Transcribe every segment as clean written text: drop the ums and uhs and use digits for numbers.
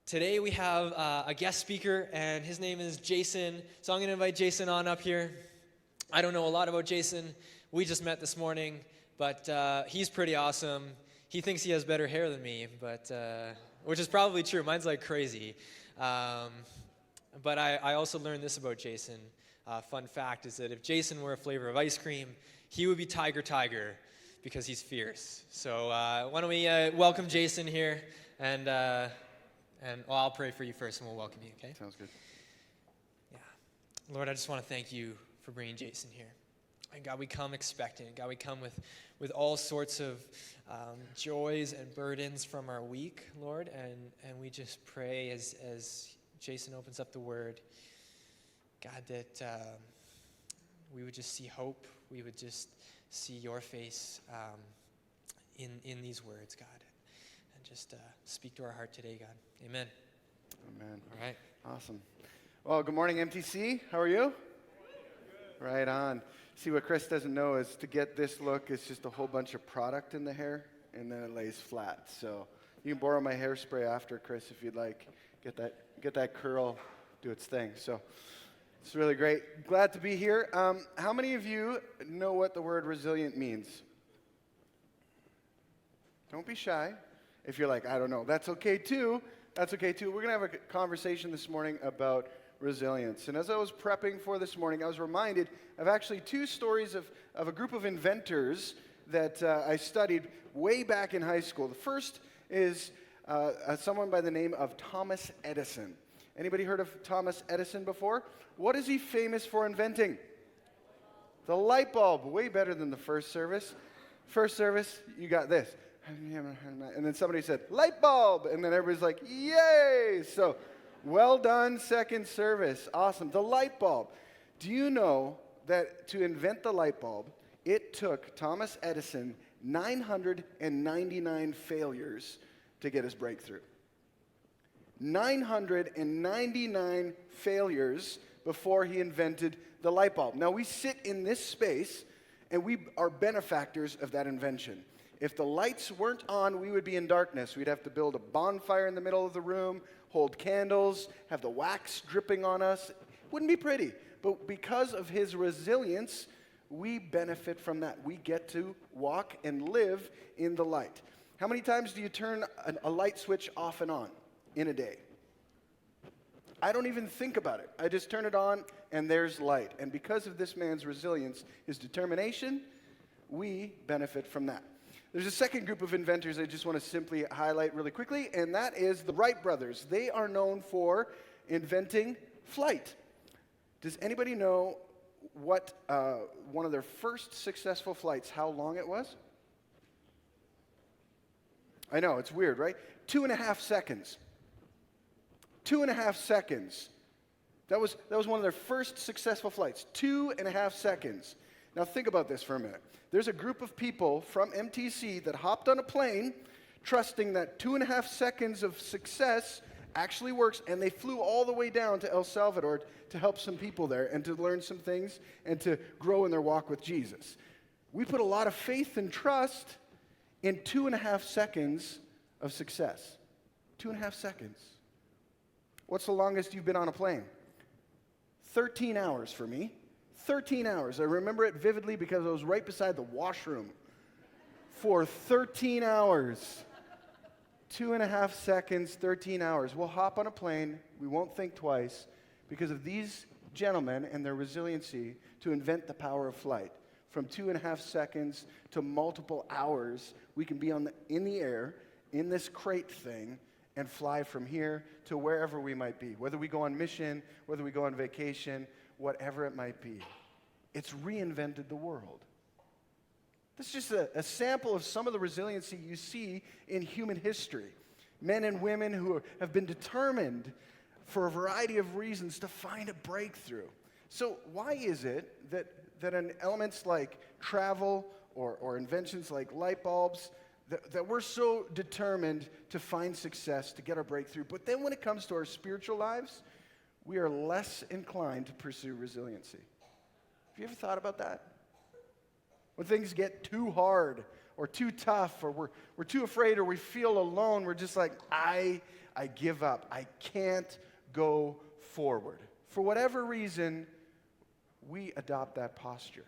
Today we have a guest speaker, and his name is Jason. So I'm going to invite Jason on up here. I don't know a lot about Jason. We just met this morning, but he's pretty awesome. He thinks he has better hair than me, but which is probably true. Mine's like crazy. But I also learned this about Jason. Fun fact is that if Jason were a flavor of ice cream, he would be Tiger because he's fierce. So why don't we welcome Jason here, and I'll pray for you first, and we'll welcome you, okay? Sounds good. Yeah. Lord, I just want to thank you for bringing Jason here. And God, we come expectant. God, we come with all sorts of joys and burdens from our week, Lord, and we just pray as Jason opens up the Word, God, that we would just see hope. We would just see your face in these words, God. And just speak to our heart today, God. Amen. Amen. All right. Awesome. Well, good morning, MTC. How are you? Good. Right on. See, what Chris doesn't know is to get this look, it's just a whole bunch of product in the hair, and then it lays flat. So you can borrow my hairspray after, Chris, if you'd like. Get that curl, do its thing. So it's really great. Glad to be here. How many of you know what the word resilient means? Don't be shy. If you're like, I don't know, that's okay too. That's okay too. We're going to have a conversation this morning about resilience. And as I was prepping for this morning, I was reminded of actually two stories of a group of inventors that I studied way back in high school. The first is someone by the name of Thomas Edison. Anybody heard of Thomas Edison before? What is he famous for inventing? The light bulb. Way better than the first service. First service, you got this. And then somebody said, light bulb. And then everybody's like, yay. So well done, second service. Awesome. The light bulb. Do you know that to invent the light bulb, it took Thomas Edison 999 failures to get his breakthrough? 999 failures before he invented the light bulb. Now, we sit in this space, and we are benefactors of that invention. If the lights weren't on, we would be in darkness. We'd have to build a bonfire in the middle of the room, hold candles, have the wax dripping on us. It wouldn't be pretty. But because of his resilience, we benefit from that. We get to walk and live in the light. How many times do you turn a light switch off and on in a day? I don't even think about it. I just turn it on, and there's light. And because of this man's resilience, his determination, we benefit from that. There's a second group of inventors I just want to simply highlight really quickly, and that is the Wright brothers. They are known for inventing flight. Does anybody know what one of their first successful flights, how long it was? I know, it's weird, right? 2.5 seconds. 2.5 seconds. That was one of their first successful flights. 2.5 seconds. Now think about this for a minute. There's a group of people from MTC that hopped on a plane trusting that 2.5 seconds of success actually works, and they flew all the way down to El Salvador to help some people there and to learn some things and to grow in their walk with Jesus. We put a lot of faith and trust in 2.5 seconds of success. 2.5 seconds. What's the longest you've been on a plane? 13 hours for me. 13 hours. I remember it vividly because I was right beside the washroom for 13 hours. 2.5 seconds, 13 hours. We'll hop on a plane. We won't think twice because of these gentlemen and their resiliency to invent the power of flight. From 2.5 seconds to multiple hours, we can be in the air, in this crate thing, and fly from here to wherever we might be. Whether we go on mission, whether we go on vacation, whatever it might be. It's reinvented the world. This is just a sample of some of the resiliency you see in human history. Men and women who have been determined for a variety of reasons to find a breakthrough. So why is it that in elements like travel or inventions like light bulbs, that we're so determined to find success, to get our breakthrough, but then when it comes to our spiritual lives, we are less inclined to pursue resiliency? Have you ever thought about that? When things get too hard, or too tough, or we're too afraid, or we feel alone. We're just like, I give up. I can't go forward. For whatever reason, we adopt that posture.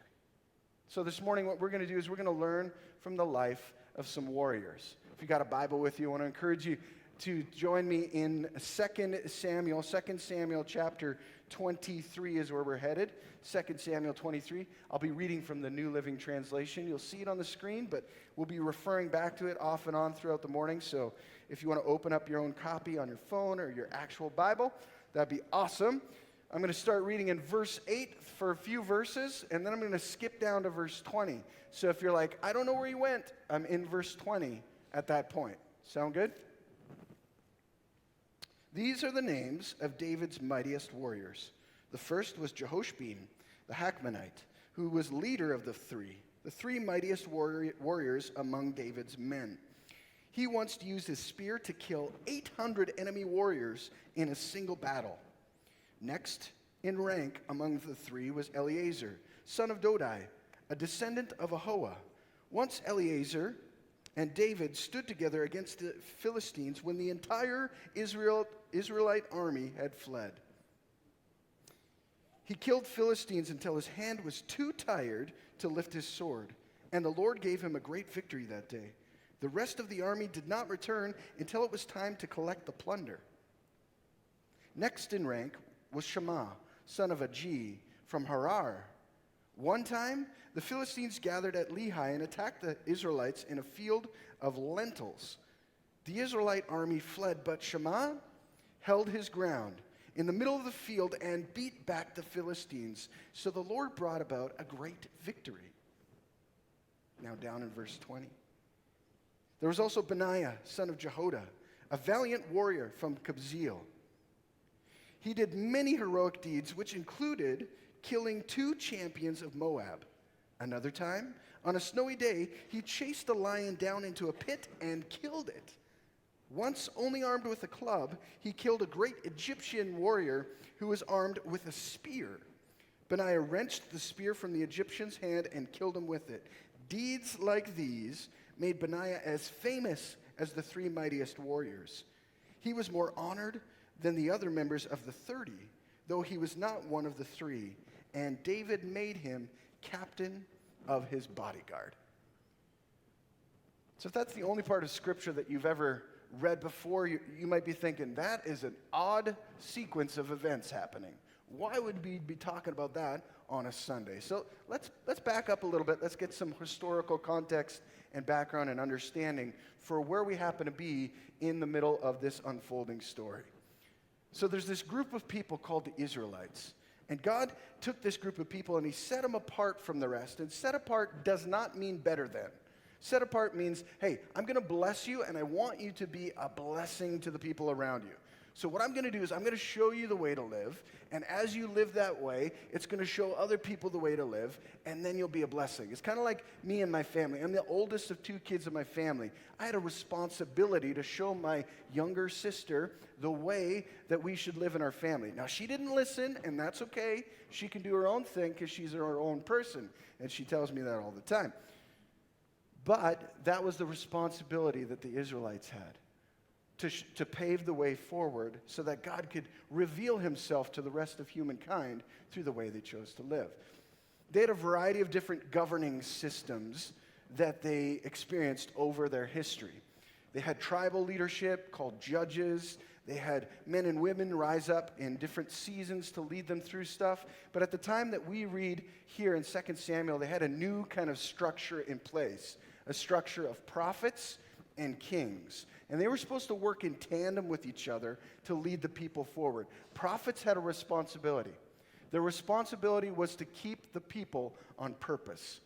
So this morning, what we're going to do is we're going to learn from the life of some warriors. If you got a Bible with you, I want to encourage you to join me in 2 Samuel. 2 Samuel chapter 23 is where we're headed. 2 Samuel 23. I'll be reading from the New Living Translation. You'll see it on the screen, but we'll be referring back to it off and on throughout the morning. So if you want to open up your own copy on your phone or your actual Bible, that'd be awesome. I'm going to start reading in verse 8 for a few verses, and then I'm going to skip down to verse 20. So if you're like, I don't know where he went, I'm in verse 20 at that point. Sound good? These are the names of David's mightiest warriors. The first was Jehoshaphat, the Hakmonite, who was leader of the three mightiest warriors among David's men. He once used his spear to kill 800 enemy warriors in a single battle. Next in rank among the three was Eleazar, son of Dodai, a descendant of Ahoah. Once Eleazar and David stood together against the Philistines when the entire Israelite army had fled. He killed Philistines until his hand was too tired to lift his sword, and the Lord gave him a great victory that day. The rest of the army did not return until it was time to collect the plunder. Next in rank was Shammah, son of Agi, from Harar. One time, the Philistines gathered at Lehi and attacked the Israelites in a field of lentils. The Israelite army fled, but Shammah held his ground in the middle of the field and beat back the Philistines. So the Lord brought about a great victory. Now down in verse 20. There was also Benaiah, son of Jehoiada, a valiant warrior from Kabzeel. He did many heroic deeds, which included killing 2 champions of Moab. Another time, on a snowy day, he chased a lion down into a pit and killed it. Once only armed with a club, he killed a great Egyptian warrior who was armed with a spear. Benaiah wrenched the spear from the Egyptian's hand and killed him with it. Deeds like these made Benaiah as famous as the 3 mightiest warriors. He was more honored than the other members of the 30, though he was not one of the 3, and David made him captain of his bodyguard. So if that's the only part of Scripture that you've ever read before, you might be thinking, that is an odd sequence of events happening. Why would we be talking about that on a Sunday? So let's back up a little bit. Let's get some historical context and background and understanding for where we happen to be in the middle of this unfolding story. So there's this group of people called the Israelites. And God took this group of people and he set them apart from the rest. And set apart does not mean better than. Set apart means, hey, I'm going to bless you and I want you to be a blessing to the people around you. So what I'm going to do is I'm going to show you the way to live. And as you live that way, it's going to show other people the way to live. And then you'll be a blessing. It's kind of like me and my family. I'm the oldest of 2 kids in my family. I had a responsibility to show my younger sister the way that we should live in our family. Now, she didn't listen, and that's okay. She can do her own thing because she's her own person. And she tells me that all the time. But that was the responsibility that the Israelites had. To pave the way forward so that God could reveal himself to the rest of humankind through the way they chose to live. They had a variety of different governing systems that they experienced over their history. They had tribal leadership called judges. They had men and women rise up in different seasons to lead them through stuff. But at the time that we read here in 2 Samuel, they had a new kind of structure in place, a structure of prophets and kings. And they were supposed to work in tandem with each other to lead the people forward. Prophets had a responsibility. Their responsibility was to keep the people on purpose.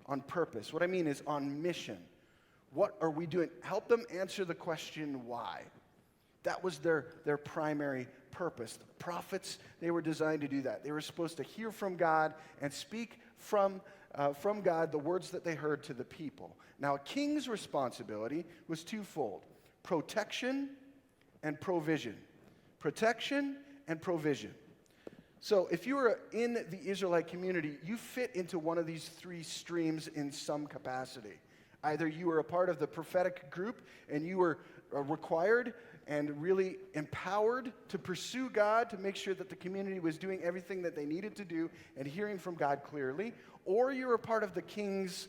On purpose. What I mean is on mission. What are we doing? Help them answer the question, why? That was their primary purpose. The prophets, they were designed to do that. They were supposed to hear from God and speak from God the words that they heard to the people. Now, a king's responsibility was twofold: protection and provision. Protection and provision. So if you were in the Israelite community, you fit into one of these 3 streams in some capacity. Either you were a part of the prophetic group and you were required and really empowered to pursue God, to make sure that the community was doing everything that they needed to do and hearing from God clearly, or you're a part of the king's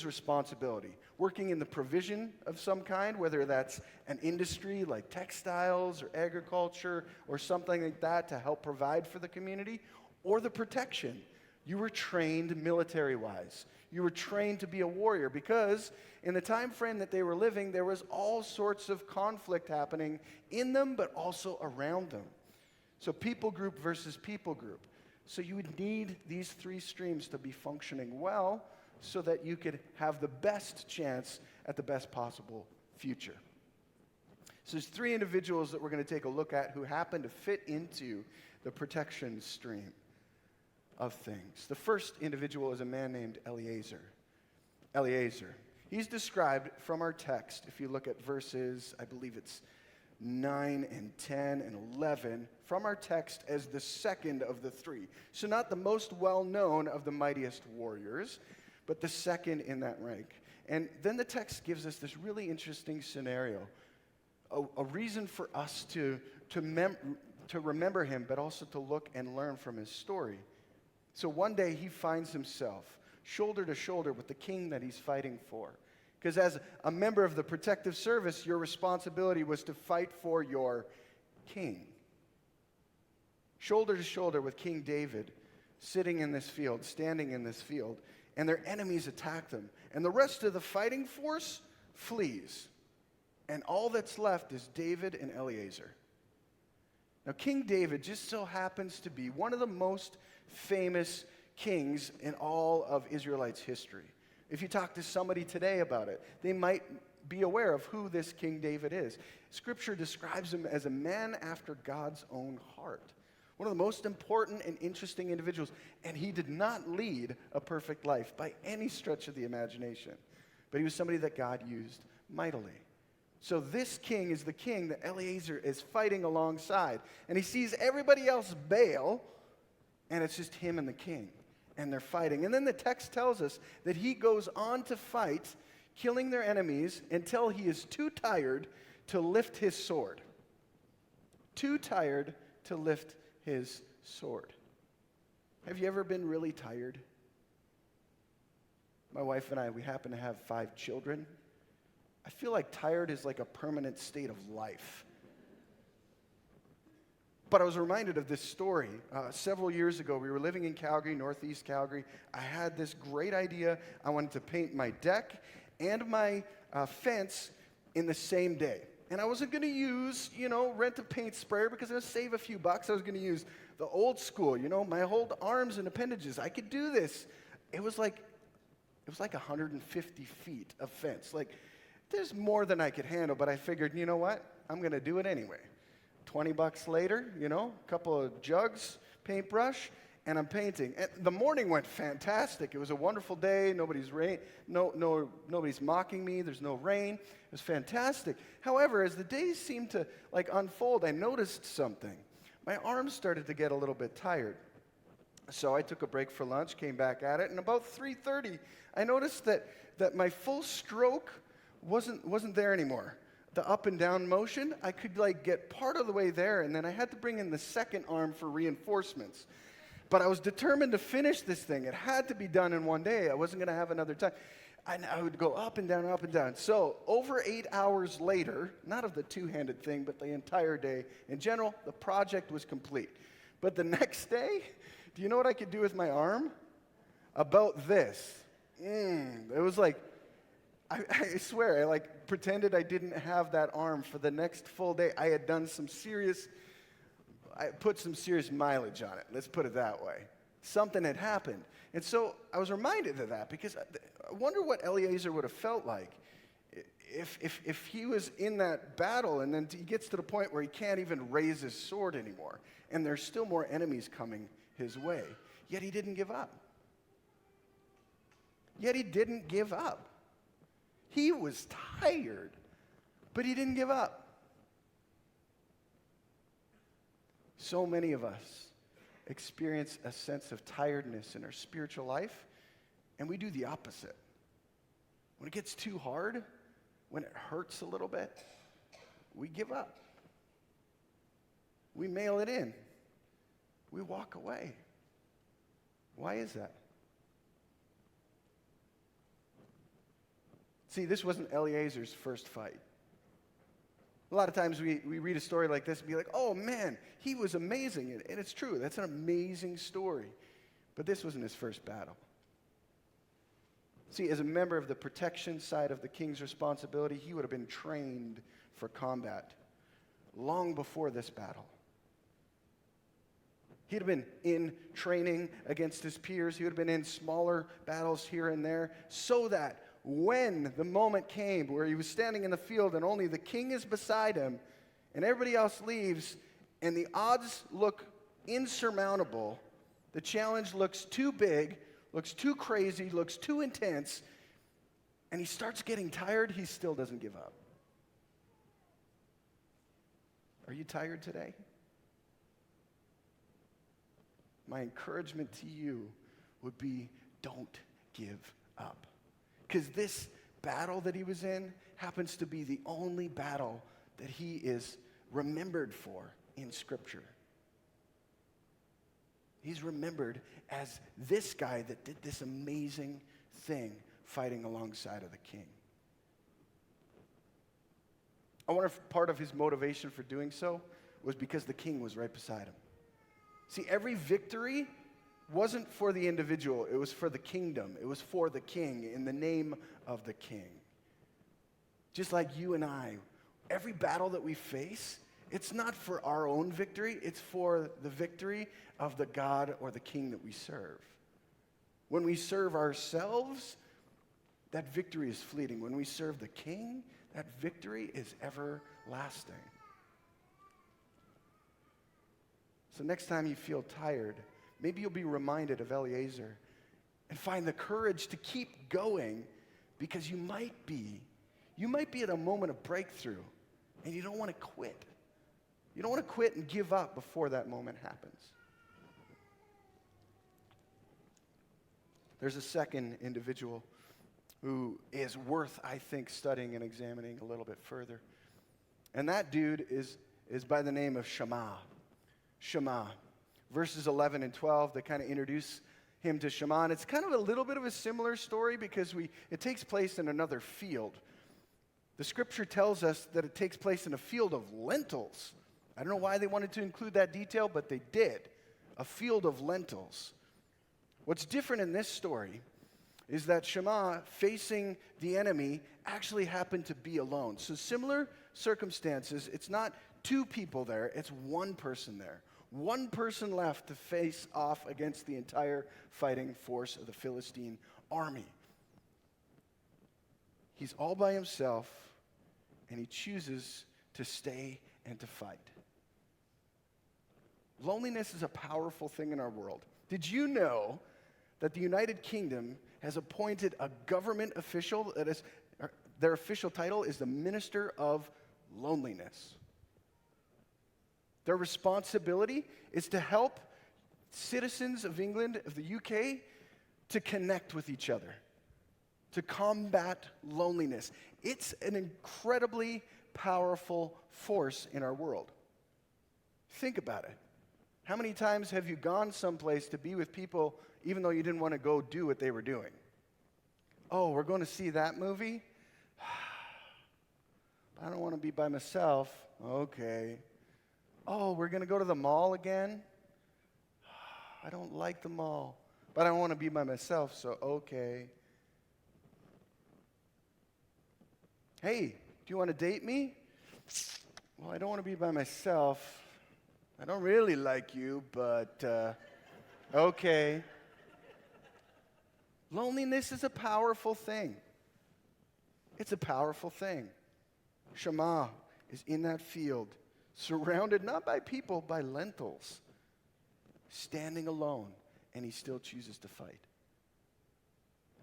responsibility, working in the provision of some kind, whether that's an industry like textiles or agriculture or something like that to help provide for the community, or the protection. You were trained military-wise. You were trained to be a warrior because in the time frame that they were living, there was all sorts of conflict happening in them, but also around them. So people group versus people group. So you would need these three streams to be functioning well so that you could have the best chance at the best possible future. So there's three individuals that we're going to take a look at who happen to fit into the protection stream of things. The first individual is a man named Eliezer. Eliezer. He's described from our text, if you look at verses, I believe it's 9 and 10 and 11, from our text as the second of the three. So not the most well-known of the mightiest warriors, but the second in that rank. And then the text gives us this really interesting scenario, a reason for us to remember him, but also to look and learn from his story. So one day he finds himself shoulder to shoulder with the king that he's fighting for. Because as a member of the protective service, your responsibility was to fight for your king. Shoulder to shoulder with King David, sitting in this field, standing in this field, and their enemies attack them. And the rest of the fighting force flees. And all that's left is David and Eliezer. Now, King David just so happens to be one of the most famous kings in all of Israelites' history. If you talk to somebody today about it, they might be aware of who this King David is. Scripture describes him as a man after God's own heart. One of the most important and interesting individuals. And he did not lead a perfect life by any stretch of the imagination. But he was somebody that God used mightily. So this king is the king that Eliezer is fighting alongside. And he sees everybody else bail, and it's just him and the king. And they're fighting. And then the text tells us that he goes on to fight, killing their enemies until he is too tired to lift his sword. Too tired to lift his sword. Have you ever been really tired? My wife and I, we happen to have 5 children. I feel like tired is like a permanent state of life. But I was reminded of this story. Several years ago, we were living in Calgary, northeast Calgary. I had this great idea. I wanted to paint my deck and my fence in the same day. And I wasn't going to use, rent a paint sprayer because I was going to save a few bucks. I was going to use the old school, my old arms and appendages. I could do this. It was like 150 feet of fence. Like, there's more than I could handle, but I figured, you know what? I'm going to do it anyway. $20 later, a couple of jugs, paintbrush, and I'm painting. And the morning went fantastic. It was a wonderful day. Nobody's mocking me. There's no rain. It was fantastic. However, as the days seemed to unfold, I noticed something. My arms started to get a little bit tired. So I took a break for lunch, came back at it, and about 3:30, I noticed that my full stroke wasn't there anymore. The up and down motion, I could get part of the way there, and then I had to bring in the second arm for reinforcements. But I was determined to finish this thing. It had to be done in one day. I wasn't going to have another time. I would go up and down, up and down. So over 8 hours later, not of the two-handed thing, but the entire day, in general, the project was complete. But the next day, do you know what I could do with my arm? About this. It was I swear, I pretended I didn't have that arm for the next full day. I had done I put some serious mileage on it. Let's put it that way. Something had happened. And so I was reminded of that because I wonder what Eliezer would have felt like if he was in that battle and then he gets to the point where he can't even raise his sword anymore. And there's still more enemies coming his way. Yet he didn't give up. He was tired, but he didn't give up. So many of us experience a sense of tiredness in our spiritual life, and we do the opposite. When it gets too hard, when it hurts a little bit, we give up. We mail it in. We walk away. Why is that? See, this wasn't Eliezer's first fight. A lot of times we read a story like this and be like, oh man, he was amazing. And it's true, that's an amazing story. But this wasn't his first battle. See, as a member of the protection side of the king's responsibility, he would have been trained for combat long before this battle. He'd have been in training against his peers. He would have been in smaller battles here and there, so that when the moment came where he was standing in the field and only the king is beside him and everybody else leaves and the odds look insurmountable, the challenge looks too big, looks too crazy, looks too intense, and he starts getting tired, he still doesn't give up. Are you tired today? My encouragement to you would be, don't give up. Because this battle that he was in happens to be the only battle that he is remembered for in Scripture. He's remembered as this guy that did this amazing thing fighting alongside of the king. I wonder if part of his motivation for doing so was because the king was right beside him. See, every victory wasn't for the individual, it was for the kingdom. It was for the king, in the name of the king. Just like you and I, every battle that we face, it's not for our own victory, it's for the victory of the God or the king that we serve. When we serve ourselves, that victory is fleeting. When we serve the king, that victory is everlasting. So next time you feel tired, maybe you'll be reminded of Eliezer and find the courage to keep going, because you might be at a moment of breakthrough and you don't want to quit. You don't want to quit and give up before that moment happens. There's a second individual who is worth, I think, studying and examining a little bit further. And that dude is by the name of Shammah. Shammah. Verses 11 and 12, they kind of introduce him to Shammah. And it's kind of a little bit of a similar story because it takes place in another field. The scripture tells us that it takes place in a field of lentils. I don't know why they wanted to include that detail, but they did. A field of lentils. What's different in this story is that Shammah, facing the enemy, actually happened to be alone. So similar circumstances, it's not two people there, it's one person there. One person left to face off against the entire fighting force of the Philistine army. He's all by himself, and he chooses to stay and to fight. Loneliness is a powerful thing in our world. Did you know that the United Kingdom has appointed a government official that is, their official title is the Minister of Loneliness? Their responsibility is to help citizens of England, of the UK, to connect with each other, to combat loneliness. It's an incredibly powerful force in our world. Think about it. How many times have you gone someplace to be with people even though you didn't want to go do what they were doing? Oh, we're going to see that movie? I don't want to be by myself. Okay. Oh, we're going to go to the mall again? I don't like the mall, but I want to be by myself, so okay. Hey, do you want to date me? Well, I don't want to be by myself. I don't really like you, but okay. Loneliness is a powerful thing. It's a powerful thing. Shammah is in that field, surrounded not by people, by lentils, standing alone, and he still chooses to fight.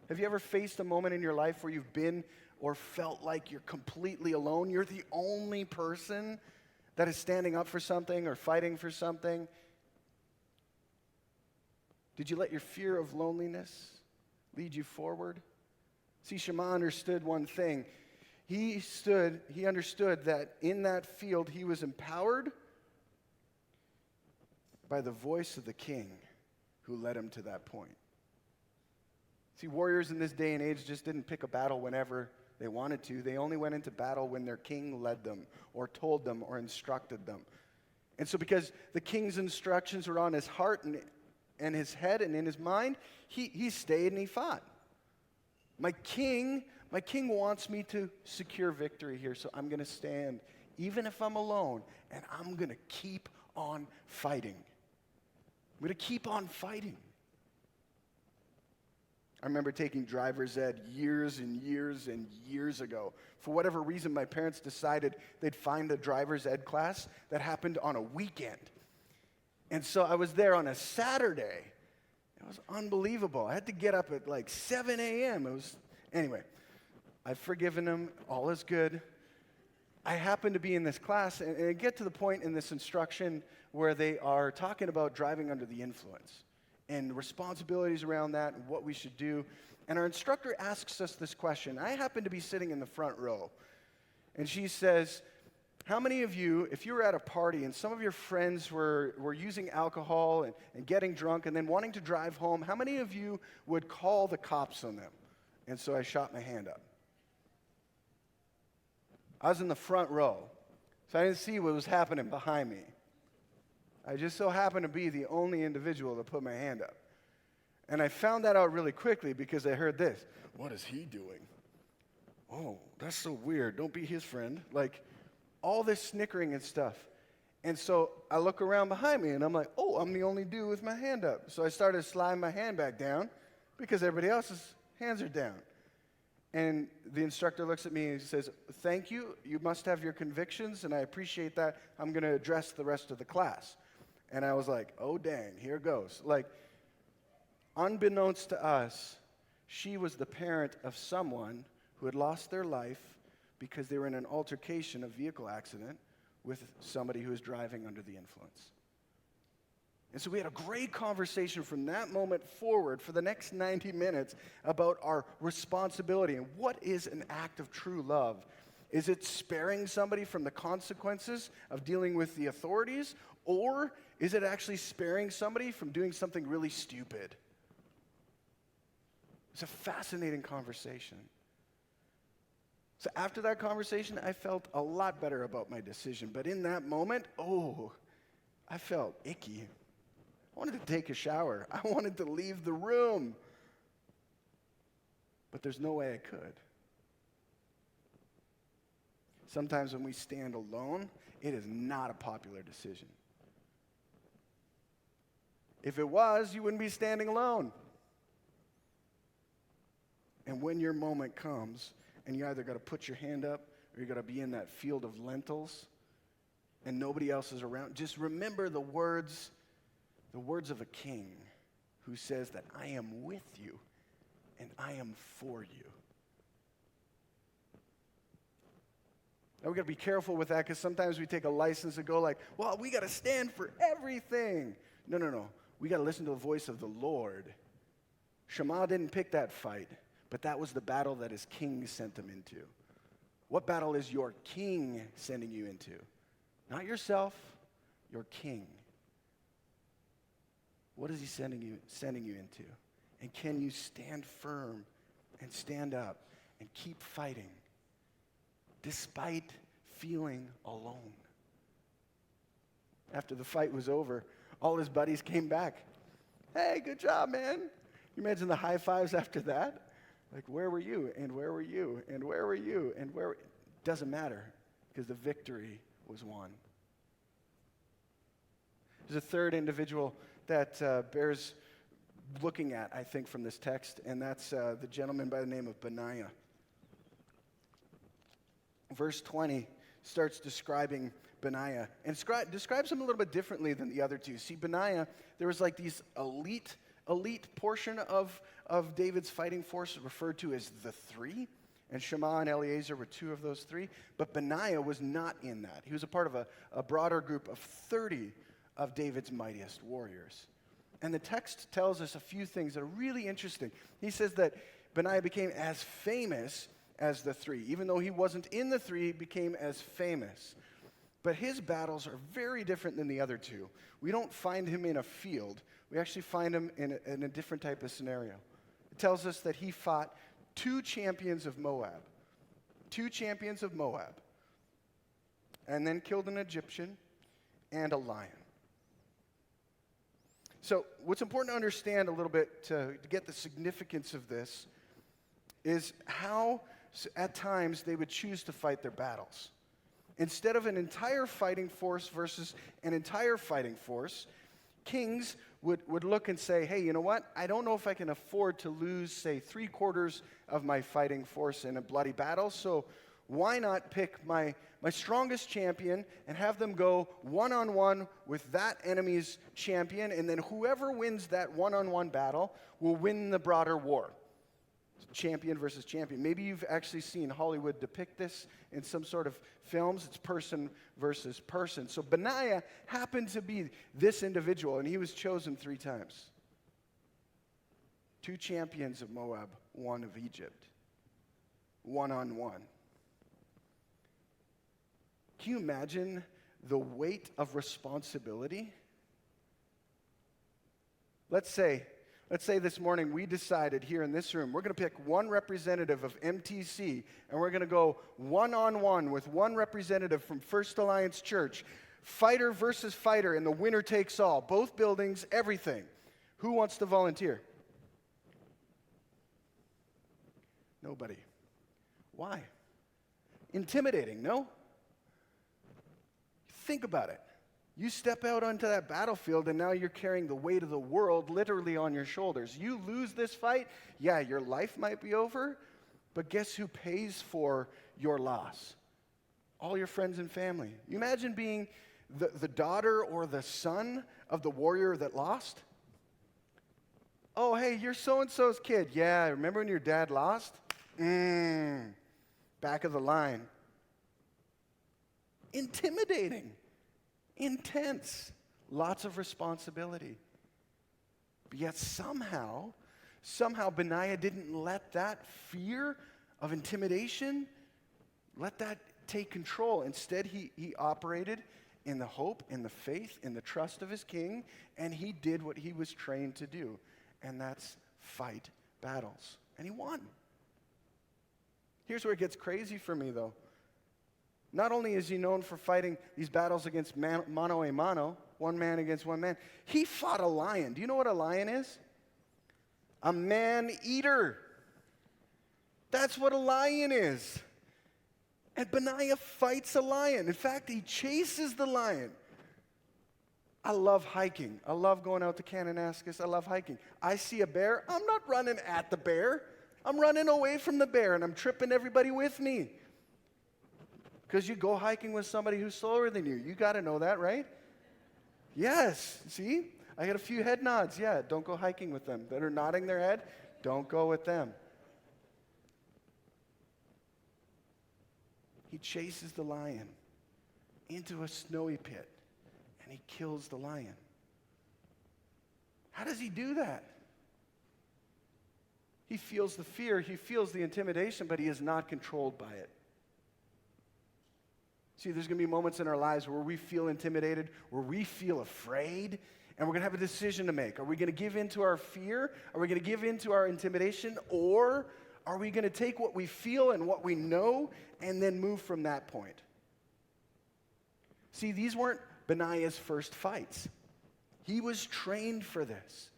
Have you ever faced a moment in your life where you've been or felt like you're completely alone? You're the only person that is standing up for something or fighting for something. Did you let your fear of loneliness lead you forward? See, Shema understood one thing. He understood that in that field he was empowered by the voice of the king who led him to that point. See, warriors in this day and age just didn't pick a battle whenever they wanted to. They only went into battle when their king led them or told them or instructed them. And so because the king's instructions were on his heart and his head and in his mind, he stayed and he fought. My king wants me to secure victory here, so I'm going to stand, even if I'm alone, and I'm going to keep on fighting. I'm going to keep on fighting. I remember taking driver's ed years and years and years ago. For whatever reason, my parents decided they'd find a driver's ed class that happened on a weekend. And so I was there on a Saturday. It was unbelievable. I had to get up at like 7 a.m. Anyway, I've forgiven them. All is good. I happened to be in this class, and I get to the point in this instruction where they are talking about driving under the influence and responsibilities around that and what we should do. And our instructor asks us this question. I happen to be sitting in the front row. And she says, how many of you, if you were at a party and some of your friends were using alcohol and getting drunk and then wanting to drive home, how many of you would call the cops on them? And so I shot my hand up. I was in the front row, so I didn't see what was happening behind me. I just so happened to be the only individual to put my hand up. And I found that out really quickly because I heard this. What is he doing? Oh, that's so weird. Don't be his friend. Like, all this snickering and stuff. And so I look around behind me, and I'm like, oh, I'm the only dude with my hand up. So I started sliding my hand back down because everybody else's hands are down. And the instructor looks at me and he says, thank you. You must have your convictions, and I appreciate that. I'm going to address the rest of the class. And I was like, oh, dang, here goes. Like, unbeknownst to us, she was the parent of someone who had lost their life because they were in an altercation, a vehicle accident, with somebody who was driving under the influence. And so we had a great conversation from that moment forward for the next 90 minutes about our responsibility and what is an act of true love. Is it sparing somebody from the consequences of dealing with the authorities, or is it actually sparing somebody from doing something really stupid? It's a fascinating conversation. So after that conversation, I felt a lot better about my decision. But in that moment, I felt icky. I wanted to take a shower. I wanted to leave the room. But there's no way I could. Sometimes when we stand alone, it is not a popular decision. If it was, you wouldn't be standing alone. And when your moment comes, and you either got to put your hand up or you got to be in that field of lentils and nobody else is around, just remember the words of a king who says that I am with you and I am for you. Now we got to be careful with that because sometimes we take a license and go like, well, we got to stand for everything. No. We got to listen to the voice of the Lord. Shema didn't pick that fight, but that was the battle that his king sent him into. What battle is your king sending you into? Not yourself, your king. What is he sending you into? And can you stand firm and stand up and keep fighting despite feeling alone? After the fight was over, all his buddies came back. Hey, good job, man. You imagine the high fives after that? Like, where were you? And where were you? And where were you? And where? Doesn't matter, because the victory was won. There's a third individual that bears looking at, I think, from this text, and that's the gentleman by the name of Benaiah. Verse 20 starts describing Benaiah, and describes him a little bit differently than the other two. See, Benaiah, there was like these elite portion of David's fighting force referred to as the three, and Shema and Eleazar were two of those three, but Benaiah was not in that. He was a part of a broader group of 30 of David's mightiest warriors. And the text tells us a few things that are really interesting. He says that Benaiah became as famous as the three. Even though he wasn't in the three, he became as famous. But his battles are very different than the other two. We don't find him in a field. We actually find him in a different type of scenario. It tells us that he fought two champions of Moab. Two champions of Moab. And then killed an Egyptian and a lion. So what's important to understand a little bit to get the significance of this is how at times they would choose to fight their battles. Instead of an entire fighting force versus an entire fighting force, kings would look and say, hey, you know what? I don't know if I can afford to lose, say, 3/4 of my fighting force in a bloody battle, so why not pick my strongest champion and have them go one-on-one with that enemy's champion, and then whoever wins that one-on-one battle will win the broader war. Champion versus champion. Maybe you've actually seen Hollywood depict this in some sort of films. It's person versus person. So Benaiah happened to be this individual, and he was chosen 3 times. 2 champions of Moab, 1 of Egypt. One-on-one. Can you imagine the weight of responsibility? Let's say this morning we decided here in this room, we're going to pick one representative of MTC, and we're going to go one-on-one with one representative from First Alliance Church, fighter versus fighter, and the winner takes all. Both buildings, everything. Who wants to volunteer? Nobody. Why? Intimidating, no? Think about it. You step out onto that battlefield and now you're carrying the weight of the world literally on your shoulders. You lose this fight, yeah, your life might be over, but guess who pays for your loss? All your friends and family. You imagine being the daughter or the son of the warrior that lost? Oh, hey, you're so-and-so's kid. Yeah, remember when your dad lost? Back of the line. Intimidating. Intense. Lots of responsibility. But yet somehow Benaiah didn't let that fear of intimidation, let that take control. Instead, he operated in the hope, in the faith, in the trust of his king, and he did what he was trained to do, and that's fight battles. And he won. Here's where it gets crazy for me, though. Not only is he known for fighting these battles against mano a mano, one man against one man, he fought a lion. Do you know what a lion is? A man-eater. That's what a lion is. And Benaiah fights a lion. In fact, he chases the lion. I love hiking. I love going out to Kananaskis. I love hiking. I see a bear. I'm not running at the bear. I'm running away from the bear, and I'm tripping everybody with me. Because you go hiking with somebody who's slower than you. You got to know that, right? Yes. See? I got a few head nods. Yeah, don't go hiking with them. That are nodding their head, don't go with them. He chases the lion into a snowy pit, and he kills the lion. How does he do that? He feels the fear, he feels the intimidation, but he is not controlled by it. See, there's going to be moments in our lives where we feel intimidated, where we feel afraid, and we're going to have a decision to make. Are we going to give in to our fear? Are we going to give in to our intimidation? Or are we going to take what we feel and what we know and then move from that point? See, these weren't Benaiah's first fights. He was trained for this.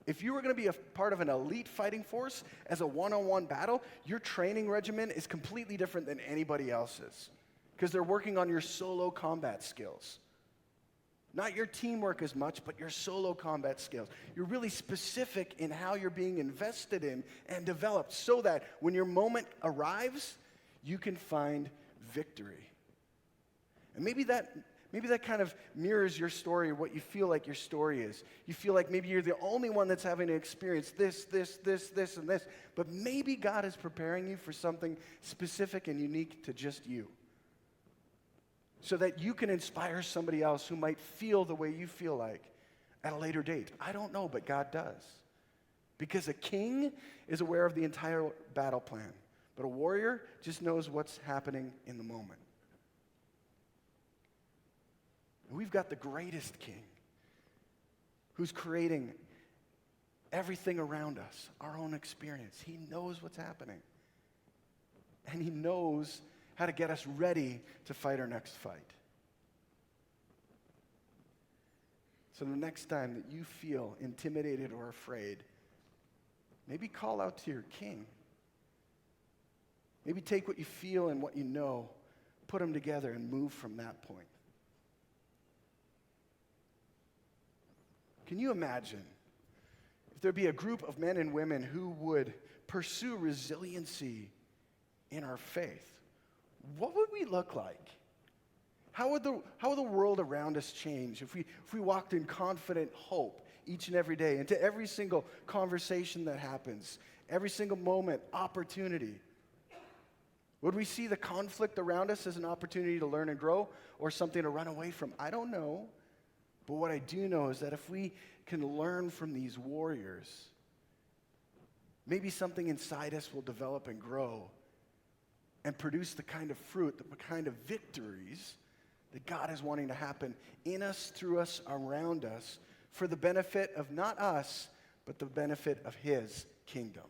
If you were going to be a part of an elite fighting force as a one-on-one battle, your training regimen is completely different than anybody else's. Because they're working on your solo combat skills. Not your teamwork as much, but your solo combat skills. You're really specific in how you're being invested in and developed so that when your moment arrives, you can find victory. And maybe that kind of mirrors your story, what you feel like your story is. You feel like maybe you're the only one that's having to experience this, and this. But maybe God is preparing you for something specific and unique to just you, so that you can inspire somebody else who might feel the way you feel like at a later date. I don't know, but God does. Because a king is aware of the entire battle plan, but a warrior just knows what's happening in the moment. And we've got the greatest king who's creating everything around us, our own experience. He knows what's happening. And he knows how to get us ready to fight our next fight. So the next time that you feel intimidated or afraid, maybe call out to your king. Maybe take what you feel and what you know, put them together and move from that point. Can you imagine if there'd be a group of men and women who would pursue resiliency in our faith? What would we look like? How would the world around us change if we walked in confident hope each and every day into every single conversation that happens, every single moment, opportunity? Would we see the conflict around us as an opportunity to learn and grow or something to run away from? I don't know. But what I do know is that if we can learn from these warriors, maybe something inside us will develop and grow and produce the kind of fruit, the kind of victories that God is wanting to happen in us, through us, around us, for the benefit of not us, but the benefit of his kingdom.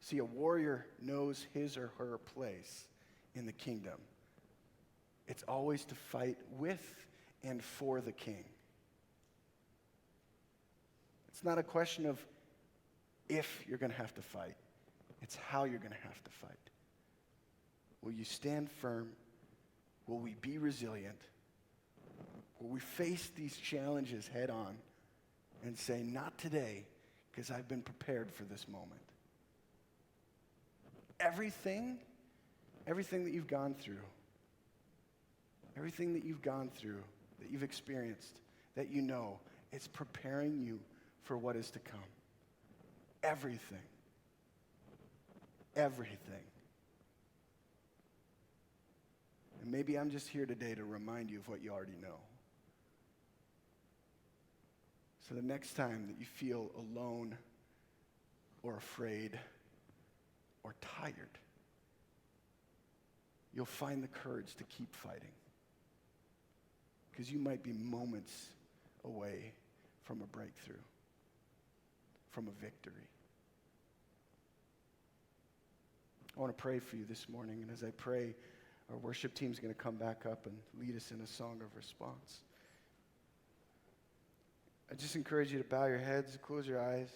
See, a warrior knows his or her place in the kingdom. It's always to fight with and for the king. It's not a question of if you're going to have to fight. It's how you're going to have to fight. Will you stand firm? Will we be resilient? Will we face these challenges head on and say, not today, because I've been prepared for this moment? Everything that you've gone through, everything that you've experienced, that you know, it's preparing you for what is to come. Everything. And maybe I'm just here today to remind you of what you already know. So the next time that you feel alone or afraid or tired, you'll find the courage to keep fighting. Because you might be moments away from a breakthrough, from a victory. I want to pray for you this morning, and as I pray, our worship team's going to come back up and lead us in a song of response. I just encourage you to bow your heads, close your eyes.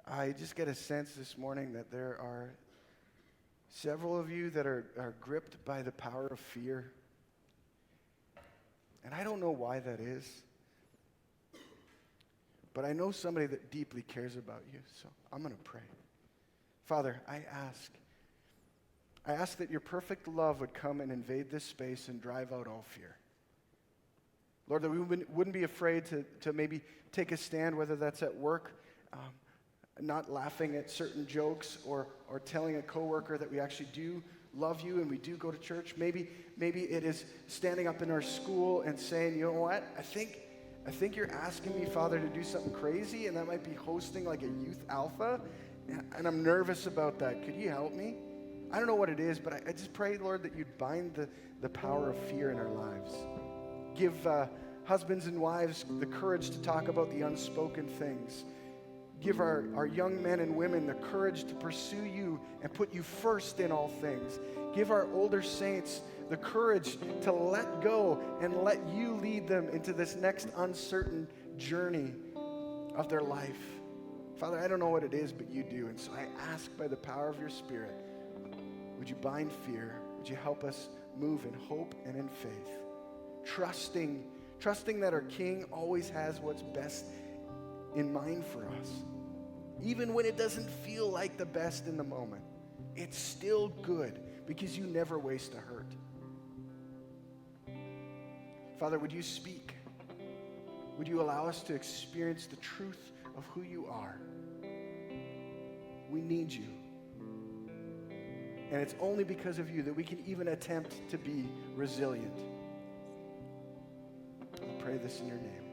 I just get a sense this morning that there are several of you that are gripped by the power of fear. And I don't know why that is. But I know somebody that deeply cares about you, so I'm going to pray. Father, I ask that your perfect love would come and invade this space and drive out all fear. Lord, that we wouldn't be afraid to maybe take a stand, whether that's at work, not laughing at certain jokes or telling a coworker that we actually do love you and we do go to church. Maybe it is standing up in our school and saying, you know what, I think you're asking me, Father, to do something crazy, and that might be hosting like a youth alpha, and I'm nervous about that. Could you help me? I don't know what it is, but I just pray, Lord, that you'd bind the power of fear in our lives. Give husbands and wives the courage to talk about the unspoken things. Give our young men and women the courage to pursue you and put you first in all things. Give our older saints the courage to let go and let you lead them into this next uncertain journey of their life. Father, I don't know what it is, but you do. And so I ask by the power of your Spirit, would you bind fear? Would you help us move in hope and in faith? Trusting that our King always has what's best in mind for us. Even when it doesn't feel like the best in the moment, it's still good because you never waste a hurt. Father, would you speak? Would you allow us to experience the truth of who you are? We need you. And it's only because of you that we can even attempt to be resilient. pray this in your name.